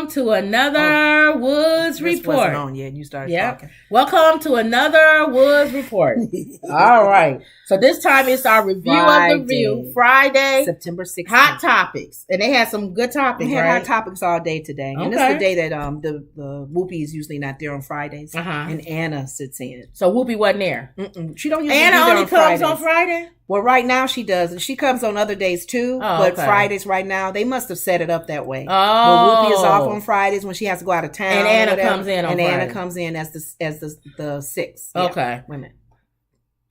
welcome to another Woods Report. Wasn't on yet. You started talking. Welcome to another Woods Report. All right. So this time it's our review of the review. Friday, September 16th. Hot topics. And they had some good topics, We had right? hot topics all day today. And it's the day that the Whoopi is usually not there on Fridays. And Anna sits in. So Whoopi wasn't there. She don't usually Anna be there only on comes Fridays. on Friday? Well, right now she does. And she comes on other days too. But Fridays right now, they must have set it up that way. Well, Whoopi is off on Fridays when she has to go out of town. And Anna comes in on Friday. And Anna comes in as the sixth. Okay. Wait a minute.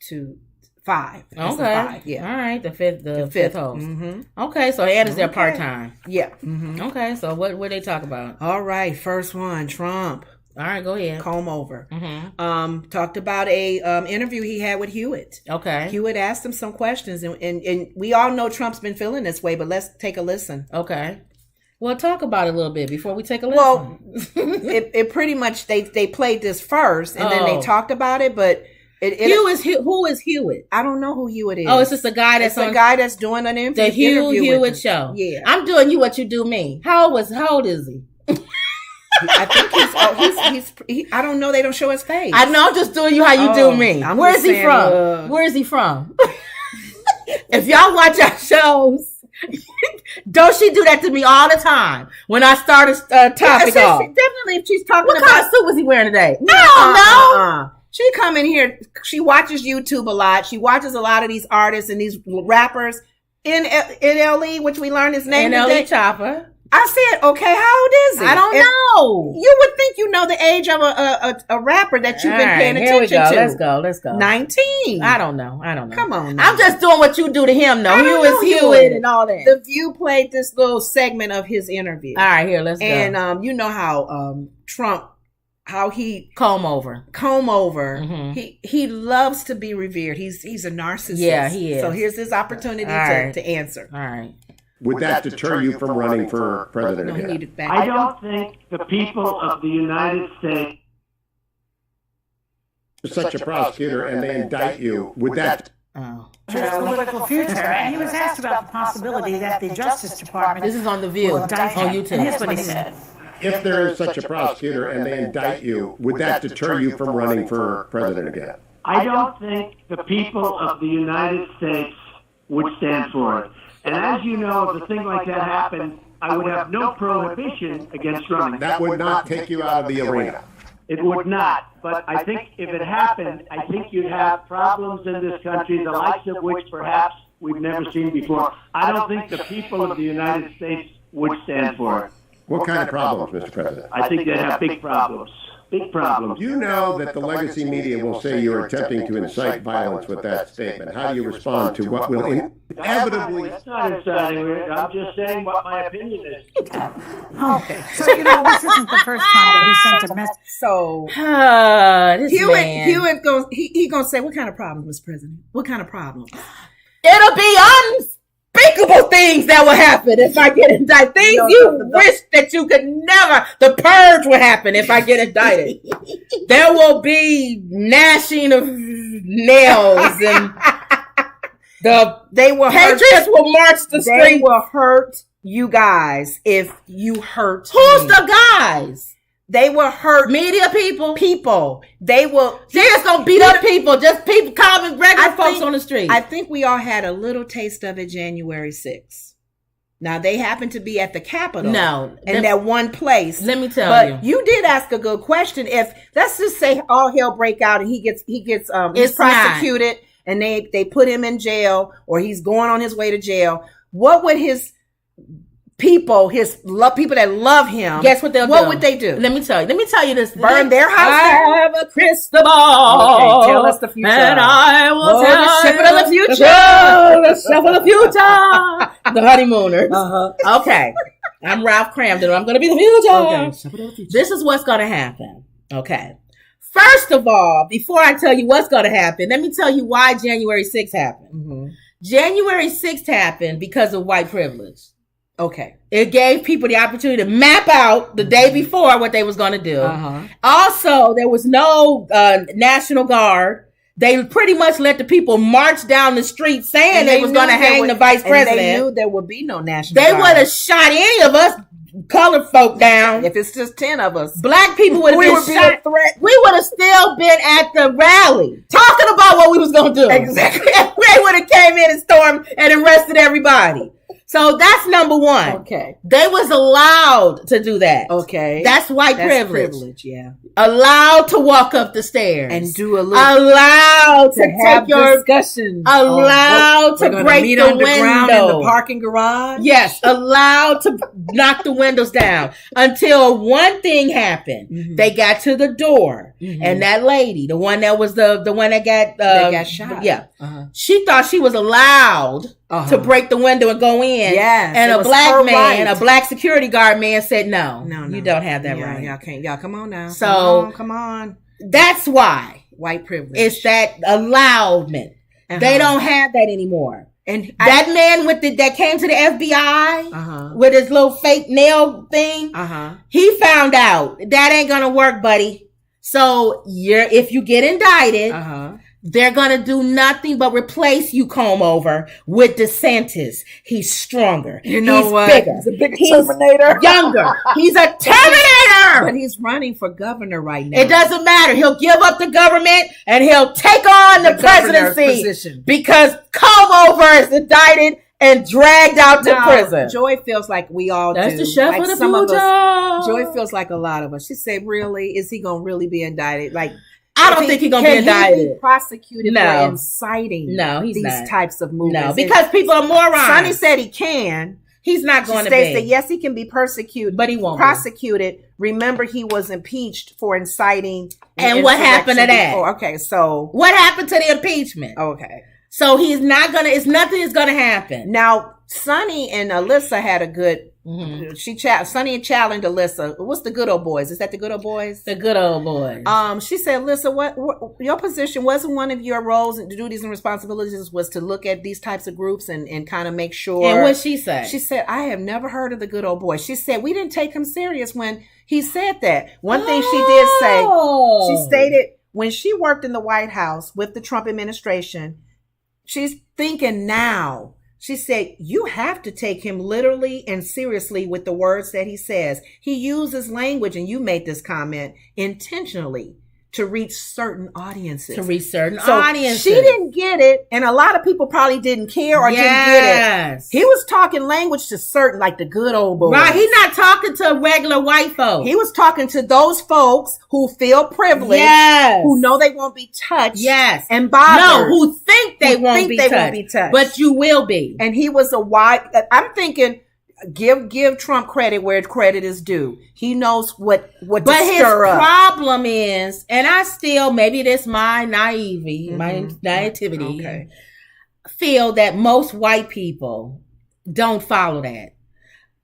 2, 5. Okay. 5, yeah. All right. The fifth host. Mm-hmm. Okay. So Anna's there part-time. Yeah. Mm-hmm. Okay. So what they talk about? All right. First one, Trump. All right. Go ahead. Comb over. Talked about a interview he had with Hewitt. Okay. Hewitt asked him some questions, and we all know Trump's been feeling this way, but let's take a listen. Okay. Well, talk about it a little bit before we take a listen. Well, it pretty much, they played this first, and then they talked about it, but... Who is Hewitt? I don't know who Hewitt is. Oh, it's just a guy that's a guy that's doing an interview. The Hewitt show. Yeah. I'm doing you what you do me. How old is he? I think he's I don't know. They don't show his face. I know. I'm just doing you how you do me. Where is he from? Where is he from? If y'all watch our shows, don't she do that to me all the time when I start a topic off? Definitely, if she's talking what about... kind of suit was he wearing today? I don't know. She come in here. She watches YouTube a lot. She watches a lot of these artists and these rappers in NLE, which we learned his name today. NLE Chopper. I said, okay, how old is he? I don't know. You would think you know the age of a rapper that you've been paying attention to. Let's go. 19. I don't know. Come on now. I'm just doing what you do to him, though. Hewitt and all that. The View played this little segment of his interview. All right, here, let's go. And you know how Trump, how he comb over. Mm-hmm. He loves to be revered. He's a narcissist. Yeah, he is. So here's his opportunity to answer. All right. Would that deter you from running for president again? I don't think the people of the United States... Such a prosecutor and they indict you, would that... Political future, and he was asked about the possibility that the Justice Department... This is on The View, on YouTube. And here's what he said. If there is such a prosecutor and they indict you, would that deter you from running for president again? I don't think the people of the United States would stand for it. And as you know, if a thing like that happened, I would have no prohibition against running. That would not take you out of the arena. It would not. But I think if it happened, I think you'd have problems in this country, the likes of which perhaps we've never seen before. I don't think the people of the United States would stand for it. What kind of problems, Mr. President? I think they'd have big problems. Big problems. You know that the legacy media will say you're attempting to incite violence with that statement. How do you respond to what will inevitably... That's not inciting. I'm just saying what my opinion is. Okay. So, this isn't the first time that he sent a message. So, Hewitt goes, he gonna say, what kind of problems, Mr. President? What kind of problems? It'll be unspeakable things that will happen if I get indicted. Things you wish that you could never. The purge will happen if I get indicted. There will be gnashing of nails and Patriots will march the streets. They will hurt you guys if you hurt Who's the guys? They will hurt media people. They will. They're just gonna beat up people. Just people, common regular folks on the street. I think we all had a little taste of it January 6th. Now they happen to be at the Capitol. No, in that one place. Let me tell you. But you did ask a good question. If let's just say all hell break out and he's prosecuted and they put him in jail or he's going on his way to jail, what would his people that love him, guess what they'll do? What would they do? Let me tell you this. Burn their house down? I have a crystal ball. Okay, tell us the future. And I will tell the shepherd of the future. The shepherd of the future. The honeymooners. Okay. I'm Ralph Cramden. I'm going to be the future. Okay. This is what's going to happen. Okay. First of all, before I tell you what's going to happen, let me tell you why January 6th happened. Mm-hmm. January 6th happened because of white privilege. Okay. It gave people the opportunity to map out the day before what they was going to do. Also, there was no National Guard. They pretty much let the people march down the street saying they was going to hang the vice president. And they knew there would be no National Guard. They would have shot any of us colored folk down. If it's just 10 of us, black people would have been shot. A threat. We would have still been at the rally talking about what we was going to do. Exactly. They would have came in and stormed and arrested everybody. So that's number one. Okay. They was allowed to do that. Okay. That's white privilege. Yeah. Allowed to walk up the stairs. And do a little. Allowed to have take your discussion. Allowed to break meet the underground window. in the parking garage. Yes. Allowed to knock the windows down until one thing happened. Mm-hmm. They got to the door. Mm-hmm. And that lady, the one that was the one that got shot. Yeah. Uh-huh. She thought she was allowed to break the window and go in. Yes, and a black man, a black security guard man said, no, you don't have that right. Y'all can't. Y'all come on now. So come on. That's why white privilege. It's that allowment. Uh-huh. They don't have that anymore. And that man that came to the FBI with his little fake nail thing, he found out that ain't gonna work, buddy. So if you get indicted, they're going to do nothing but replace you, comb over, with DeSantis. He's stronger. You know he's what? Bigger. He's a bigger Terminator. Younger. He's a Terminator. But he's running for governor right now. It doesn't matter. He'll give up the government and he'll take on the presidency position. Because comb over is indicted and dragged out to prison. Joy feels like we all That's do. The chef like of the some of us. Joy feels like a lot of us. She said, really? Is he going to really be indicted? Like, I don't think he's going to be indicted. He be prosecuted for inciting these types of movements? No, because people are morons. Sonny said he can. He's not going to be. They said, yes, he can be persecuted, but he won't prosecuted. Remember, he was impeached for inciting. And what happened to that? Okay, so. What happened to the impeachment? Okay. So he's not going to, nothing is going to happen. Now, Sonny and Alyssa had a good, Sonny challenged Alyssa. What's the good old boys? Is that the good old boys? The good old boys. She said, Alyssa, what your position wasn't one of your roles and duties and responsibilities was to look at these types of groups and kind of make sure. And what she said? She said, I have never heard of the good old boys. She said, we didn't take him serious when he said that. One thing she did say, she stated when she worked in the White House with the Trump administration, she's thinking now. She said, you have to take him literally and seriously with the words that he says. He uses language, and you made this comment, intentionally to reach certain audiences. She didn't get it, and a lot of people probably didn't care or didn't get it. He was talking language to certain, like the good old boys. Right, he's not talking to regular white folks. He was talking to those folks who feel privileged, who know they won't be touched, and bothered. No, who think they won't be touched, but you will be. And he was I'm thinking, give Trump credit where credit is due. He knows what to stir up. But his problem is, and I still, maybe this my naivety, feel that most white people don't follow that.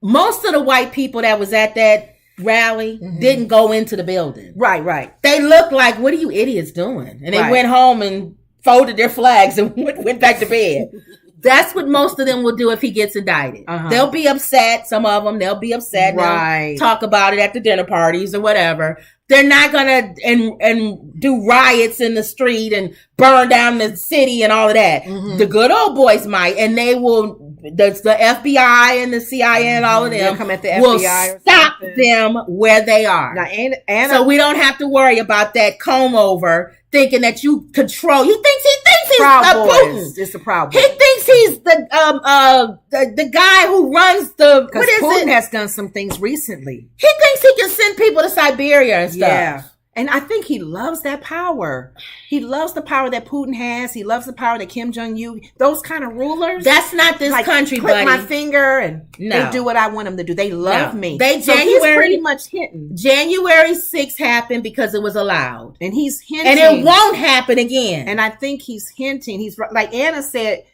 Most of the white people that was at that rally didn't go into the building. Right. They looked like, what are you idiots doing? And they went home and folded their flags and went back to bed. That's what most of them will do if he gets indicted. They'll be upset. Some of them, they'll be upset. Right. Talk about it at the dinner parties or whatever. They're not going to and do riots in the street and burn down the city and all of that. The good old boys might, and they will. The FBI and the CIA and all of them come at the will FBI stop them where they are. Now, so we don't have to worry about that comb over thinking that you control. He thinks he's Putin. It's the Proud Boys. He thinks he's the guy who runs the. Because Putin has done some things recently. He thinks he can send people to Siberia and stuff. Yeah. And I think he loves that power. He loves the power that Putin has. He loves the power that Kim Jong-un, those kind of rulers. That's not this country, click buddy. My finger and they do what I want them to do. They love me. He's pretty much hinting. January 6th happened because it was allowed. And he's hinting. And it won't happen again. And I think he's hinting. He's like Anna said,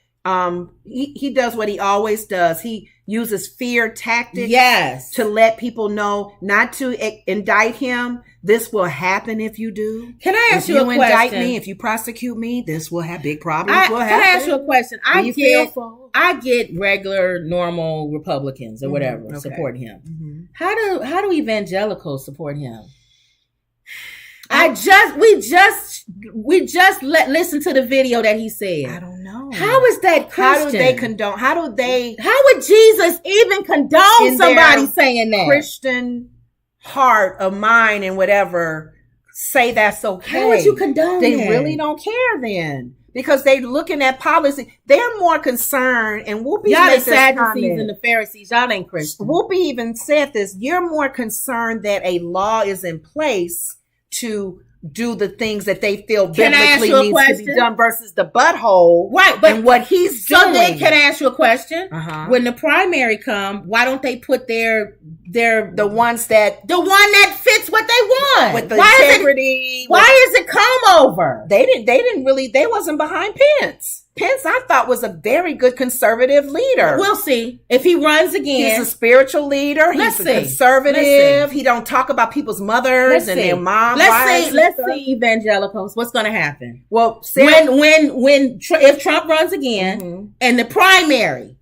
he does what he always does. He uses fear tactics to let people know not to indict him. This will happen if you do. Can I ask you a question? If you indict me, if you prosecute me, this will have big problems. Can I ask you a question? I get regular, normal Republicans or whatever support him. How do evangelicals support him? We just listen to the video that he said. I don't know. How is that Christian? How do they condone? How would Jesus even condone somebody saying that? Christian heart of mine and whatever say that's okay. How would you condone They that? really don't care then. Because they're looking at policy. They're more concerned, and Whoopi y'all the Sadducees and the Pharisees, y'all ain't Christian. Whoopi even said this. You're more concerned that a law is in place to do the things that they feel biblically needs to be done versus the butthole. Right, but and what he's doing. So then can I ask you a question? When the primary come, why don't they put the one that fits what they want? With the integrity. Why is it come over? They wasn't behind Pence. Pence, I thought, was a very good conservative leader. We'll see if he runs again. He's a spiritual leader. He's a conservative. He don't talk about people's mothers and their moms. Let's see, evangelicals. What's going to happen? Well, if Trump runs again and the primary.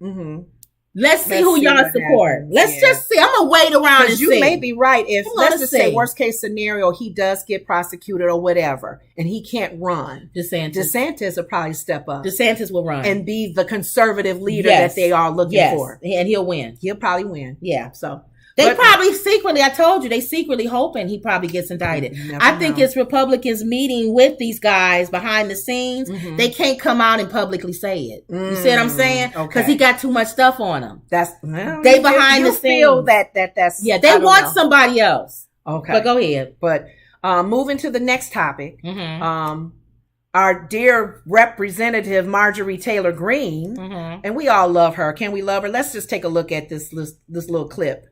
Let's see who y'all support. Let's just see. I'm gonna wait around and see. You may be right. If let's just say worst case scenario, he does get prosecuted or whatever, and he can't run. DeSantis will probably step up. DeSantis will run and be the conservative leader that they are looking for, and he'll win. He'll probably win. Yeah. So. Probably secretly, I told you, they secretly hoping he probably gets indicted. I think it's Republicans meeting with these guys behind the scenes. They can't come out and publicly say it. You see what I'm saying? Because he got too much stuff on him. They behind the scenes. Feel that's they want somebody else. Okay. But go ahead. But moving to the next topic, our dear Representative Marjorie Taylor Greene, and we all love her. Can we love her? Let's just take a look at this little clip.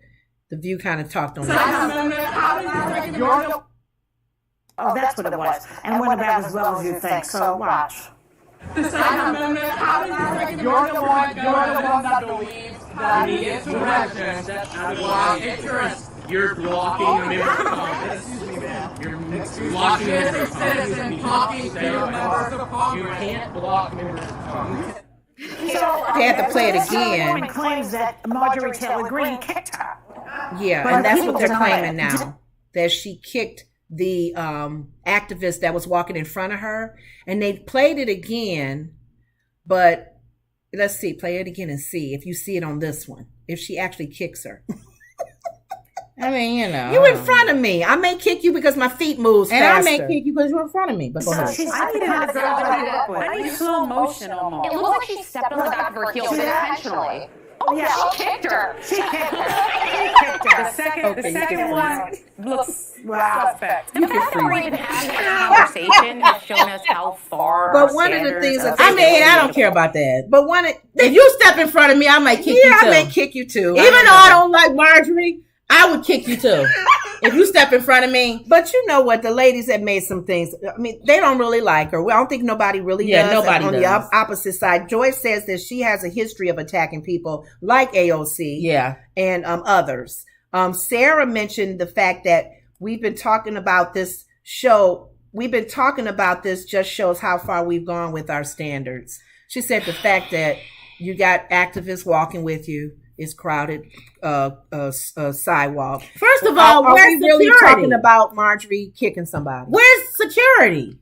The View kind of talked on that. Oh, that's what it was. And it went about as well as you think, so watch. The Second Amendment, how do you think you're the one that believes that he is direction that allows interest? You're blocking a member of Congress. Excuse me, man. You're blocking a member of Congress. Talking to members of Congress. You can't block members of Congress. They had to play it again. Woman claims that Marjorie Taylor Greene kicked her. Yeah, but and that's what they're claiming now. That she kicked the activist that was walking in front of her. And they played it again, but let's see, play it again and see if you see it on this one. If she actually kicks her. I mean, you know. You in front of me. I may kick you because my feet move faster. And I may kick you because you're in front of me. But go ahead. I need another girl to work with. I need slow motion almost. It looks like she stepped on the back of her heels intentionally. Oh, yeah. She kicked her. She kicked her. The second one looks suspect. The fact that we're even having this conversation has shown us how far. But one of the things that I don't care about that. But if you step in front of me, I might kick you too. I may kick you too. Even though I don't like Marjorie, I would kick you too. If you step in front of me. But you know what? The ladies that made some things, I mean, they don't really like her. I don't think nobody really does. Nobody on does. The opposite side, Joyce says that she has a history of attacking people like AOC and others. Sarah mentioned the fact that we've been talking about this show. We've been talking about this just shows how far we've gone with our standards. She said the fact that you got activists walking with you is crowded sidewalk. First of all, where's we really talking about Marjorie kicking somebody? Where's security?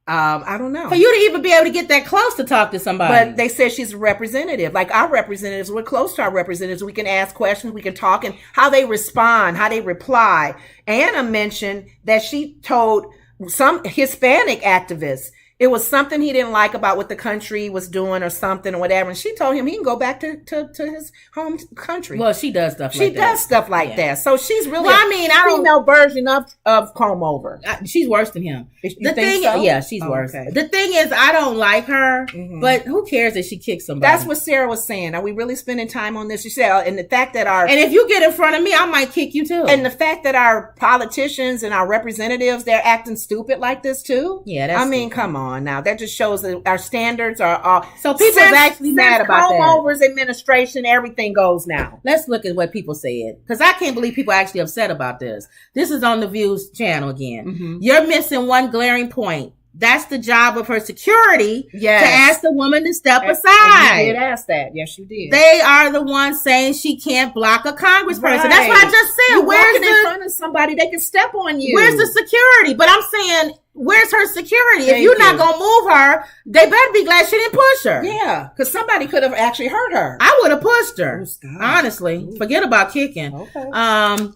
I don't know. For you to even be able to get that close to talk to somebody. But they said she's a representative. Like our representatives, we're close to our representatives. We can ask questions, we can talk, and how they respond, how they reply. Anna mentioned that she told some Hispanic activists it was something he didn't like about what the country was doing or something or whatever. And she told him he can go back to his home country. Well, she does stuff like that. She does stuff like that. So she's really a female version of comb over. She's worse than him. You think so? Yeah, she's worse. Okay. The thing is, I don't like her, but who cares if she kicks somebody? That's what Sarah was saying. Are we really spending time on this? She said, and the fact that and if you get in front of me, I might kick you too. And the fact that our politicians and our representatives, they're acting stupid like this too. Yeah, that's stupid. Come on now. That just shows that our standards are so people are actually mad about that. Comb-over's administration, everything goes now. Let's look at what people said, because I can't believe people are actually upset about this. This is on the Views channel again. You're missing one glaring point. That's the job of her security to ask the woman to step aside. And you did ask that. Yes, you did. They are the ones saying she can't block a congressperson. Right. That's what I just said. You're walking in front of somebody, they can step on you. Where's the security? But I'm saying, where's her security? If you're not going to move her, they better be glad she didn't push her. Yeah, because somebody could have actually hurt her. I would have pushed her. Oh, honestly. Forget about kicking. Okay.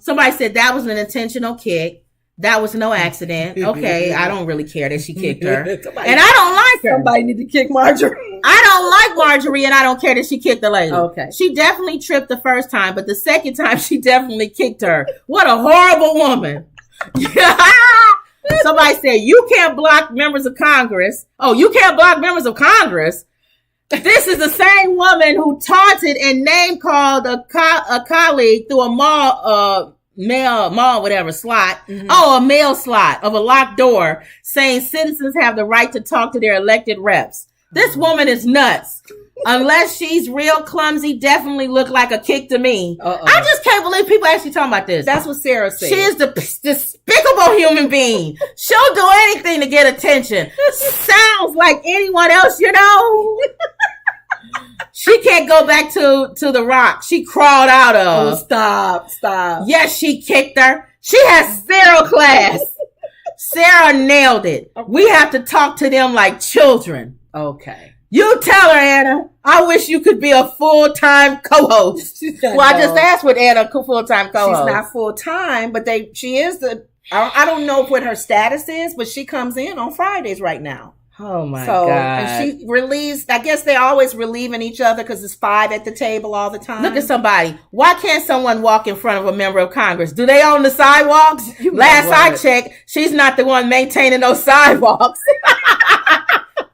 Somebody said that was an intentional kick. That was no accident. Okay, I don't really care that she kicked her. And I don't like her. Somebody need to kick Marjorie. I don't like Marjorie, and I don't care that she kicked the lady. Okay. She definitely tripped the first time, but the second time she definitely kicked her. What a horrible woman. Somebody said, you can't block members of Congress. Oh, you can't block members of Congress? This is the same woman who taunted and name-called a colleague through a mall slot. Mm-hmm. Oh, a mail slot of a locked door, saying citizens have the right to talk to their elected reps. This woman is nuts. Unless she's real clumsy, definitely look like a kick to me. I just can't believe people actually talking about this. That's what Sarah said. She is the despicable human being. She'll do anything to get attention. Sounds like anyone else, you know. She can't go back to the rock she crawled out of. Oh, stop. Yes, she kicked her. She has 0 class. Sarah nailed it. Okay. We have to talk to them like children. Okay. You tell her, Anna. I wish you could be a full-time co-host. Well, I just asked with Anna, full-time co-host. She's not full-time, but she is I don't know what her status is, but she comes in on Fridays right now. Oh my God. And she relieves, I guess they're always relieving each other because it's 5 at the table all the time. Look at somebody. Why can't someone walk in front of a member of Congress? Do they own the sidewalks? Last I checked, she's not the one maintaining those sidewalks.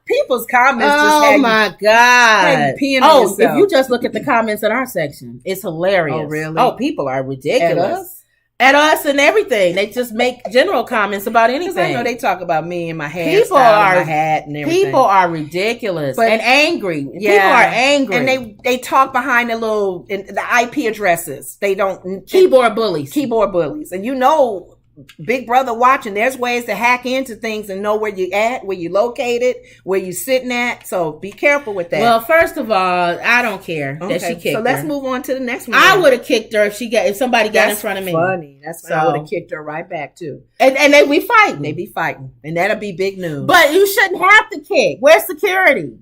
People's comments oh my God. If you just look at the comments in our section, it's hilarious. Oh, really? Oh, people are ridiculous. At us and everything. They just make general comments about anything. I know they talk about me and my hairstyle and my hat and everything. People are ridiculous and angry. Yeah, people are angry. And they talk behind the IP addresses. They don't. Keyboard bullies. And you know, Big Brother watching, there's ways to hack into things and know where you at, where you located, where you sitting at. So be careful with that. Well, first of all, I don't care that she kicked her. So let's move on to the next one. I would have kicked her if somebody got in front of me. Funny. I would have kicked her right back too. And they be fighting. They be fighting. And that'll be big news. But you shouldn't have to kick. Where's security?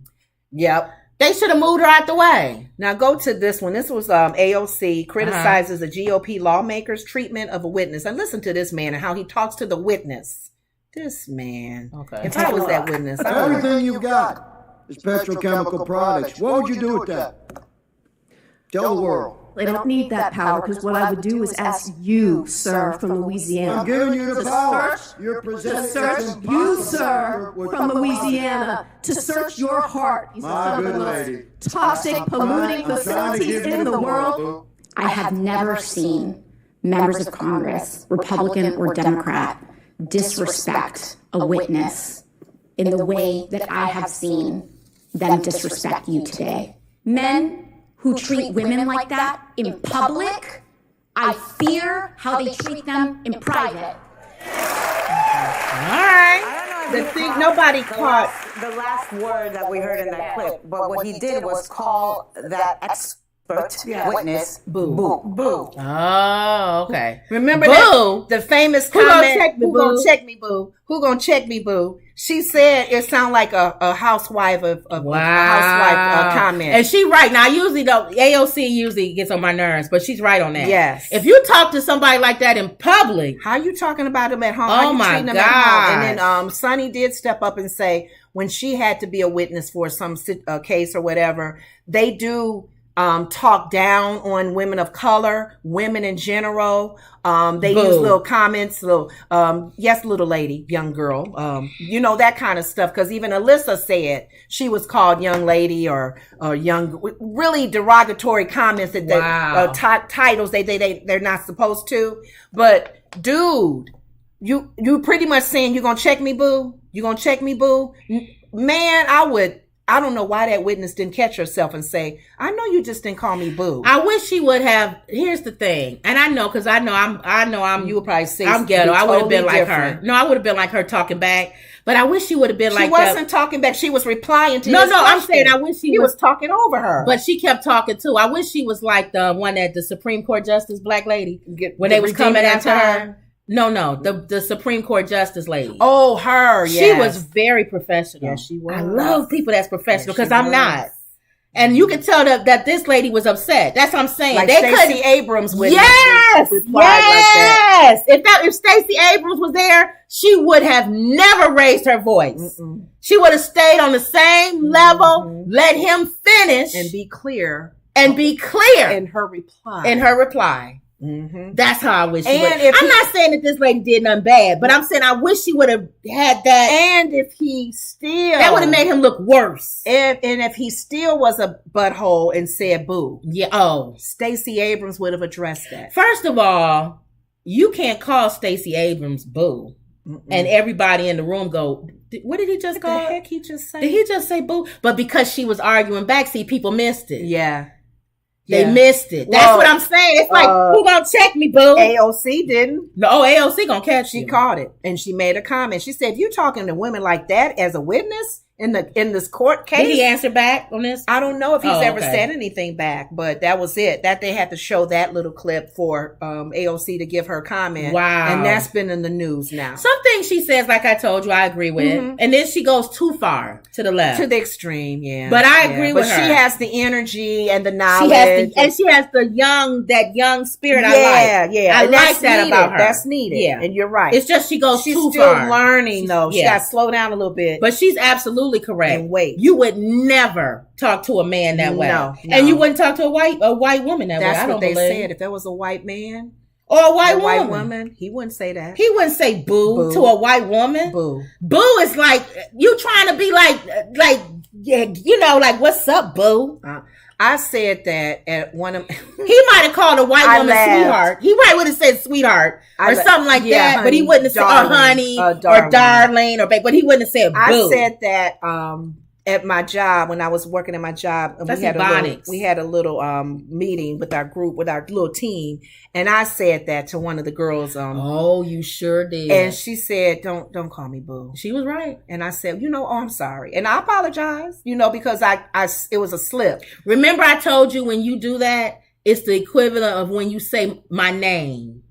Yep. They should have moved her out the way. Now go to this one. This was AOC criticizes the GOP lawmakers' treatment of a witness. And listen to this man and how he talks to the witness. This man. Okay. If I was that witness, everything you've got is petrochemical products. What would you do with that? Tell the world. I don't need that power because what I would do is ask you, sir, from Louisiana. I'm giving you the power. You're presenting you, sir, from Louisiana, to search your heart. My good lady. Toxic, polluting facilities in the world. I have never seen members of Congress, Republican or Democrat, disrespect a witness in the way that I have seen them disrespect you today. Men who treat women like that in public, I fear how they treat them in private. All right. The thing nobody caught the last word that we heard in that clip, but what he did was call that expert witness boo. Boo. Oh, okay. Remember boo. The famous comment, who gonna check me, boo? Who gonna check me, boo? She said it sounded like a housewife of a housewife comment. And she right. Now, usually AOC usually gets on my nerves, but she's right on that. Yes. If you talk to somebody like that in public. How you talking about them at home? Oh, How you my treating them God. at home? And then Sonny did step up and say when she had to be a witness for some case or whatever, they do talk down on women of color, women in general. They use little comments, yes, little lady, young girl, that kind of stuff. Because even Alyssa said she was called young lady or young, really derogatory comments that titles they're not supposed to. But dude, you pretty much saying you gonna check me, boo? You gonna check me, boo? Man, I don't know why that witness didn't catch herself and say, I know you just didn't call me boo. I wish she would have. Here's the thing. And I know, because I'm you would probably say I'm ghetto. I would have been like different. her. No, I would have been like her talking back. But I wish she would have been like that. She wasn't talking back. She was replying to No, his question. I'm saying I wish he was talking over her. But she kept talking too. I wish she was like the one at the Supreme Court Justice, black lady, when they was coming after her. No, the Supreme Court Justice lady. Oh, her. She was very professional. Yeah, she was. I love people that's professional because I'm not. And you can tell that this lady was upset. That's what I'm saying. Like they Stacey Abrams with yes, like that. If Stacey Abrams was there, she would have never raised her voice. She would have stayed on the same level, let him finish, and be clear. In her reply. That's how I wish she would. I'm not saying that this lady did nothing bad, but I'm saying I wish she would have had that. And if he still, that would have made him look worse. And if he still was a butthole and said boo, Stacey Abrams would have addressed that. First of all, you can't call Stacey Abrams boo, and everybody in the room go, what did he just call? What the heck he just say? Did he just say boo? But because she was arguing back, see, people missed it. Yeah. They missed it. That's what I'm saying. It's like, who gonna check me, boo? AOC didn't. No, AOC gonna catch you. She caught it, and she made a comment. She said, if you talking to women like that as a witness in this court case. Did he answer back on this? I don't know if he's ever said anything back, but that was it. That they had to show that little clip for AOC to give her comment. Wow. And that's been in the news now. Some things she says, like I told you, I agree with. And then she goes too far to the left. To the extreme, yeah. But I agree with her. But she has the energy and the knowledge. She has that young spirit I like. Yeah. I like that about her. That's needed. Yeah. And you're right. It's just she's too still far. Learning, though. She got to slow down a little bit. But she's absolutely correct. And wait. You would never talk to a man that way. No. And you wouldn't talk to a white woman that way. That's what they said. If there was a white man or a white woman, he wouldn't say that. He wouldn't say boo to a white woman. Boo. Boo is like you trying to be like what's up, boo? I said that at one of he might have called a white woman sweetheart. He probably would have said sweetheart or something like that, honey, but he wouldn't have said honey or darling or babe, but he wouldn't have said boo. I said that at my job when I was working at my job. That's we had a little meeting with our group, with our little team, and I said that to one of the girls. Oh, you sure did. And she said, "Don't call me boo." She was right. And I said, I'm sorry, and I apologize. Because it was a slip. Remember, I told you when you do that, it's the equivalent of when you say my name.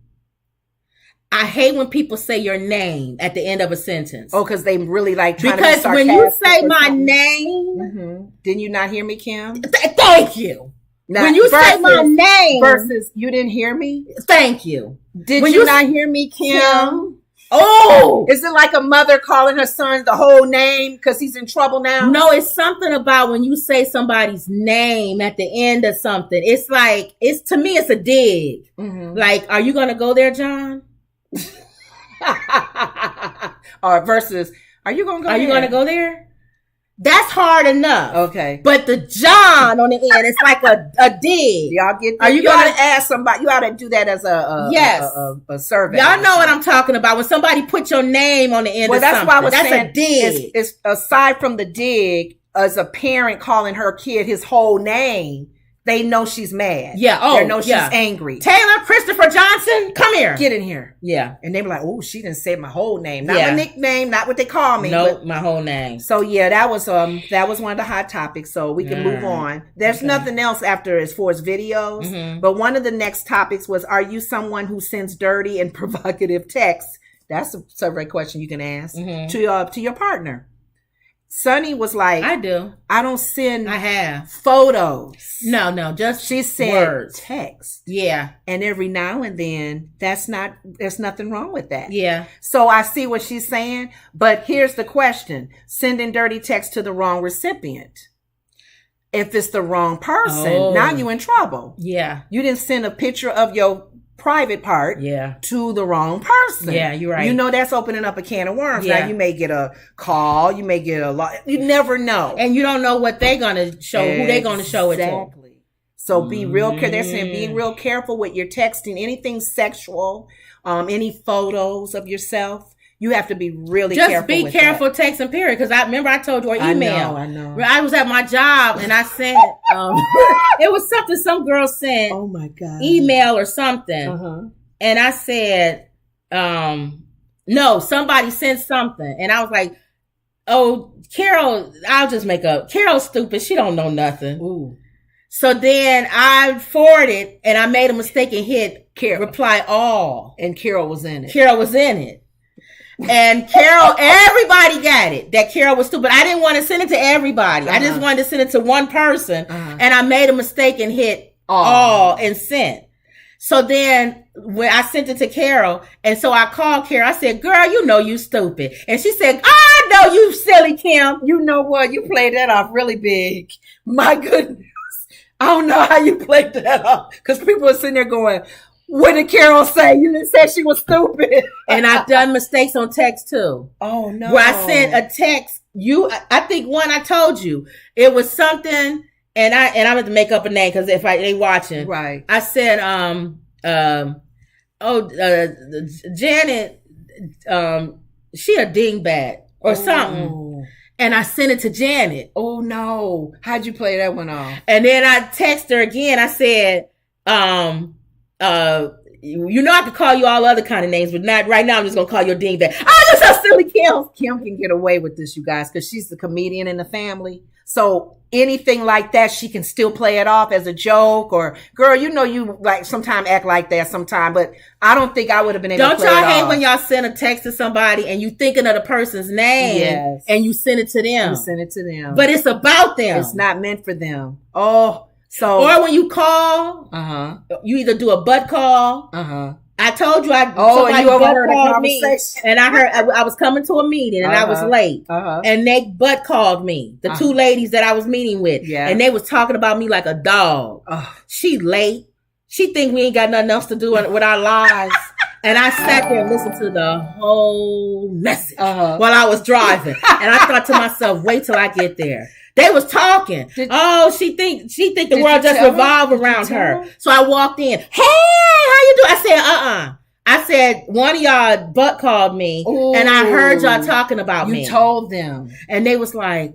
I hate when people say your name at the end of a sentence. Oh, because they really like trying because to be when you say my name, didn't you not hear me, Kim? Thank you. Now, when you say my name versus you didn't hear me. Thank you. Did you not hear me, Kim? Oh, is it like a mother calling her son the whole name because he's in trouble now? No, it's something about when you say somebody's name at the end of something. It's like to me, it's a dig. Like, are you going to go there, John? Or versus, are you going to go there? Are you going to go there? That's hard enough. Okay. But the John on the end, it's like a dig. Y'all get that? Are you going to ask somebody? You ought to do that as a survey. Y'all know what I'm talking about. When somebody put your name on the end of something. Why I was that's saying a dig. It's aside from the dig, as a parent calling her kid his whole name, they know she's mad. Yeah. Oh, they know she's angry. Taylor Christopher Johnson, come here. Get in here. Yeah. And they were like, oh, she didn't say my whole name. Not my nickname, not what they call me. No, my whole name. So yeah, that was one of the hot topics. So we can move on. There's nothing else after as far as videos. But one of the next topics was, are you someone who sends dirty and provocative texts? That's a survey question you can ask to your partner. Sonny was like, I do. I don't send. I have photos. No, just she sent words. Text. Yeah, and every now and then, there's nothing wrong with that. Yeah. So I see what she's saying, but here's the question: sending dirty text to the wrong recipient. If it's the wrong person, now you in trouble. Yeah, you didn't send a picture of your private part to the wrong person. Yeah, you're right. That's opening up a can of worms. Now you may get a call, you may get a lot. You never know. And you don't know what they're going to show, who they're going to show it to. So be real careful. They're saying being real careful with your texting, anything sexual, any photos of yourself. You have to be really careful. Just be careful texting, period. Because I remember I told you, or email. I know. I was at my job and I sent, it was something some girl sent. Oh my God. Email or something. And I said, no, somebody sent something. And I was like, oh, Carol, I'll just make up. Carol's stupid. She don't know nothing. Ooh. So then I forwarded and I made a mistake and hit reply all. And Carol was in it. Carol was in it. And Carol, everybody got it that Carol was stupid. I didn't want to send it to everybody. I just wanted to send it to one person. And I made a mistake and hit all and sent. So then when I sent it to Carol, and so I called Carol, I said, girl, you know you stupid. And she said, I know you silly Kim. You know what? You played that off really big. My goodness. I don't know how you played that off. Because people are sitting there going, what did Carol say? You didn't say she was stupid. And I've done mistakes on text too. Oh no. Where I sent a text, I think one I told you, it was something, and I'm going to make up a name because if they watching. Right. I said, Janet, she a dingbat or something. And I sent it to Janet. Oh no. How'd you play that one off? And then I text her again. I said, you know I could call you all other kind of names, but not right now. I'm just gonna call you a dingbat. Oh, you're so silly, Kim. Kim can get away with this, you guys, because she's the comedian in the family. So anything like that, she can still play it off as a joke. Or, girl, you know you like sometimes act like that sometime, but I don't think I would have been able to play it off. Don't y'all hate when y'all send a text to somebody and you thinking of the person's name and you send it to them? You send it to them, but it's about them. It's not meant for them. Oh. So, or when you call, you either do a butt call. I told you and you overheard a conversation. And I heard I was coming to a meeting and I was late. And they butt called me, the two ladies that I was meeting with. Yeah. And they was talking about me like a dog. She late. She think we ain't got nothing else to do with our lives. And I sat there and listened to the whole message while I was driving. And I thought to myself, wait till I get there. They was talking. She think the world just revolve around her. So I walked in. Hey, how you doing? I said, I said, one of y'all butt called me and I heard y'all talking about me. You told them. And they was like,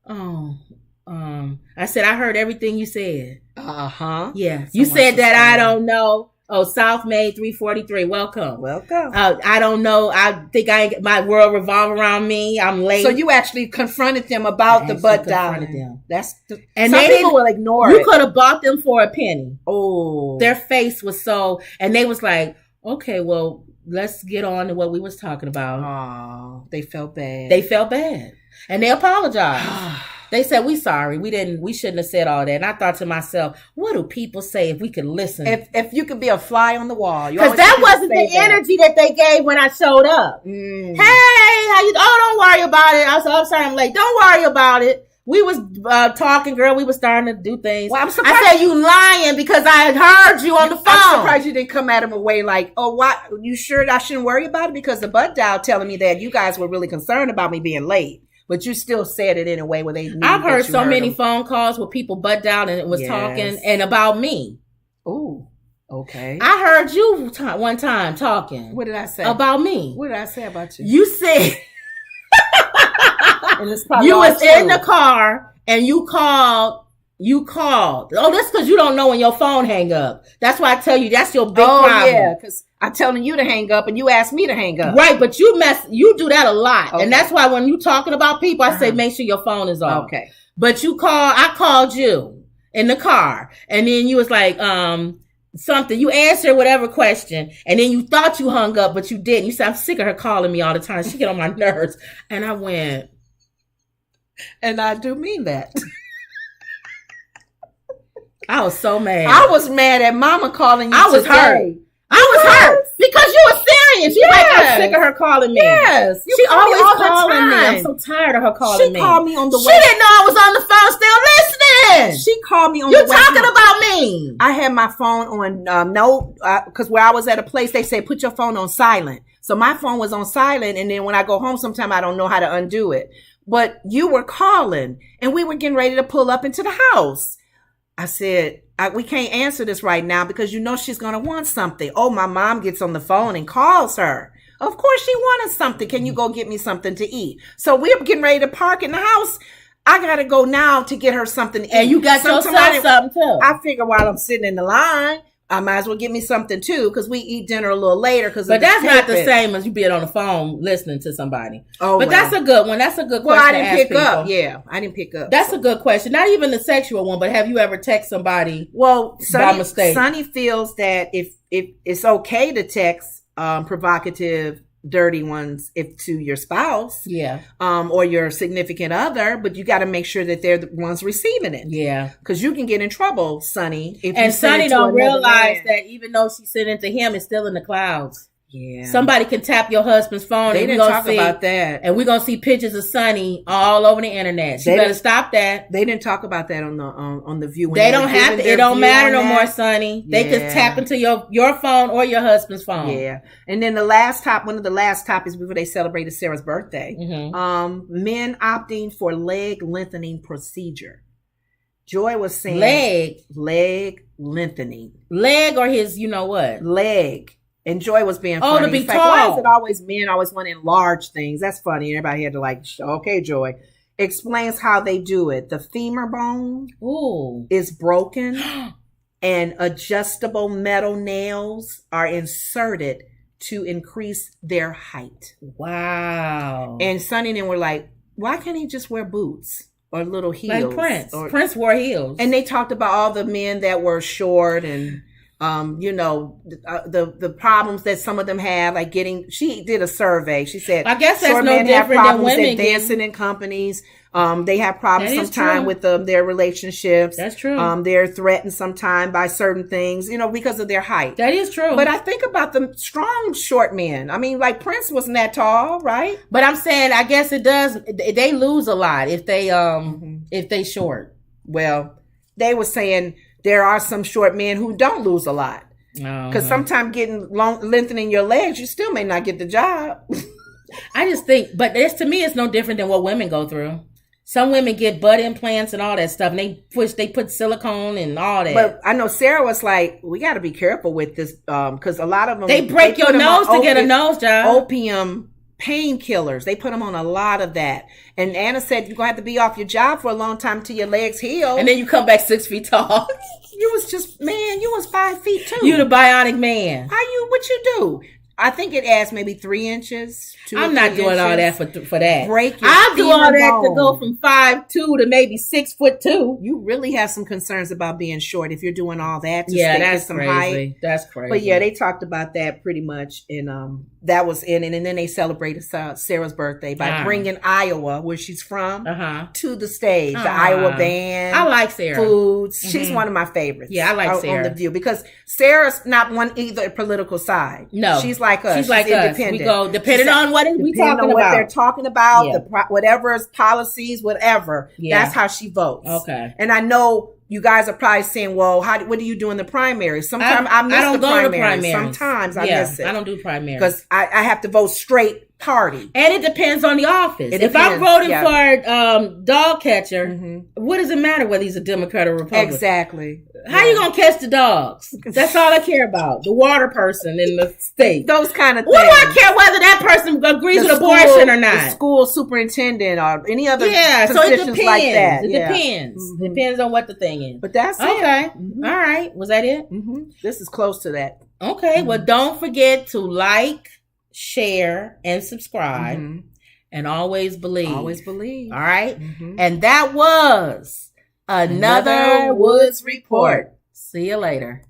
I said, I heard everything you said. Yeah. You said that I don't know. Oh, South Main 343. Welcome. I don't know. I think my world revolve around me. I'm late. So you actually confronted them about the butt dialing. And some people will ignore it. You could have bought them for a penny. Oh, their face was so, and they was like, okay, well, let's get on to what we was talking about. Oh, they felt bad. And they apologized. They said, we sorry. We shouldn't have said all that. And I thought to myself, what do people say if we could listen? If you could be a fly on the wall. Because that wasn't the energy that they gave when I showed up. Hey, how you? Oh, don't worry about it. I said, I'm sorry I'm late. Don't worry about it. We was talking, girl. We was starting to do things. Well, I'm surprised. I said, you lying because I heard you on the phone. I'm surprised you didn't come at him away like, oh, what? You sure I shouldn't worry about it? Because the butt dial telling me that you guys were really concerned about me being late. But you still said it in a way where they knew. I've heard so many phone calls where people butt down and was talking and about me. Ooh, okay. I heard you one time talking. What did I say? About me. What did I say about you? You said you was in the car and you called. Oh, that's because you don't know when your phone hang up. That's why I tell you that's your big problem. Oh, yeah, because I'm telling you to hang up and you asked me to hang up. Right, but you do that a lot. Okay. And that's why when you talking about people, I say make sure your phone is off. Okay. But I called you in the car and then you was like, something. You answered whatever question and then you thought you hung up, but you didn't. You said, I'm sick of her calling me all the time. She get on my nerves. And I went. And I do mean that. I was so mad. I was mad at Mama calling you. I was hurt. Because you were serious. You like, I'm sick of her calling me. Yes. She always calling me. I'm so tired of her calling me. She called me on the way. She didn't know I was on the phone still listening. She called me on the way. You talking about me. I had my phone on because where I was at a place, they say put your phone on silent. So my phone was on silent. And then when I go home, sometimes I don't know how to undo it. But you were calling and we were getting ready to pull up into the house. I said, we can't answer this right now because you know she's going to want something. Oh, my mom gets on the phone and calls her. Of course she wanted something. Can you go get me something to eat? So we're getting ready to park in the house. I got to go now to get her something to eat. And you got yourself something too. I figure while I'm sitting in the line, I might as well get me something too, because we eat dinner a little later. But that's not the same as you being on the phone listening to somebody. Oh, but that's a good one. That's a good question. Well, I didn't pick up. Yeah, I didn't pick up. That's a good question. Not even the sexual one, but have you ever text somebody? Well, by mistake? Sonny feels that if it's okay to text provocative, dirty ones to your spouse, or your significant other, but you got to make sure that they're the ones receiving it, because you can get in trouble, Sonny. And Sonny don't realize that even though she sent it to him, it's still in the clouds. Yeah, somebody can tap your husband's phone. They didn't talk about that, and we're gonna see pictures of Sonny all over the internet. She better stop that. They didn't talk about that on the View. They don't have to. It don't matter no more, Sonny. They can tap into your phone or your husband's phone. Yeah, and then one of the last topics before they celebrated Sarah's birthday. Men opting for leg lengthening procedure. Joy was saying leg lengthening, leg or his, you know what, leg. And Joy was being funny. To be tall. Why is it always men always want to enlarge things? That's funny. Everybody had to okay, Joy. Explains how they do it. The femur bone is broken and adjustable metal nails are inserted to increase their height. Wow. And Sonny and them were like, why can't he just wear boots? Or little heels? Like Prince wore heels. And they talked about all the men that were short and the problems that some of them have, like she did a survey. She said, I guess that's short no men different have problems than women advancing in companies. They have problems sometimes with their relationships. That's true. They're threatened sometimes by certain things, because of their height. That is true. But I think about the strong short men. I mean, like Prince wasn't that tall, right? But I'm saying, I guess it does. They lose a lot if they short. Well, they were saying there are some short men who don't lose a lot. Because sometimes lengthening your legs, you still may not get the job. I just think, but to me, it's no different than what women go through. Some women get butt implants and all that stuff, and they put silicone and all that. But I know Sarah was like, we got to be careful with this, because a lot of them, they break your nose to get a nose job. Opium painkillers. They put them on a lot of that. And Anna said you're gonna have to be off your job for a long time till your legs heal. And then you come back 6 feet tall. You was 5 feet too. You the bionic man. What you do? I think it adds maybe 3 inches. I'm not doing all that for that. Break your I'll do all that bone. to go from 5'2" to maybe 6'2". You really have some concerns about being short if you're doing all that. That's some crazy. Height. That's crazy. But yeah, they talked about that pretty much, and that was in it. And then they celebrated Sarah's birthday by bringing Iowa, where she's from, to the stage. The Iowa band. I like Sarah. Foods. Mm-hmm. She's one of my favorites. Yeah, I like Sarah on The View, because Sarah's not one either political side. No, she's like us. She's like independent. We go depending on what we talking about. What they're talking about, whatever's policies, whatever. Yeah. That's how she votes. Okay. And I know you guys are probably saying, well, what do you do in the primaries? Sometimes I miss the primaries. Sometimes I miss it. I don't do primaries. Because I have to vote straight party. And it depends on the office. If I'm voting for dog catcher, what does it matter whether he's a Democrat or Republican? Exactly. How you going to catch the dogs? That's all I care about. The water person in the state. Those kind of things. What do I care whether that person agrees with abortion or not? The school superintendent or any other positions so it depends. Like that. It depends. Mm-hmm. Depends on what the thing is. But that's okay. it. Mm-hmm. All right. Was that it? Mm-hmm. This is close to that. Okay. Well, don't forget to like, share, and subscribe. And always believe. Always believe. All right. And that was another Woods Report. See you later.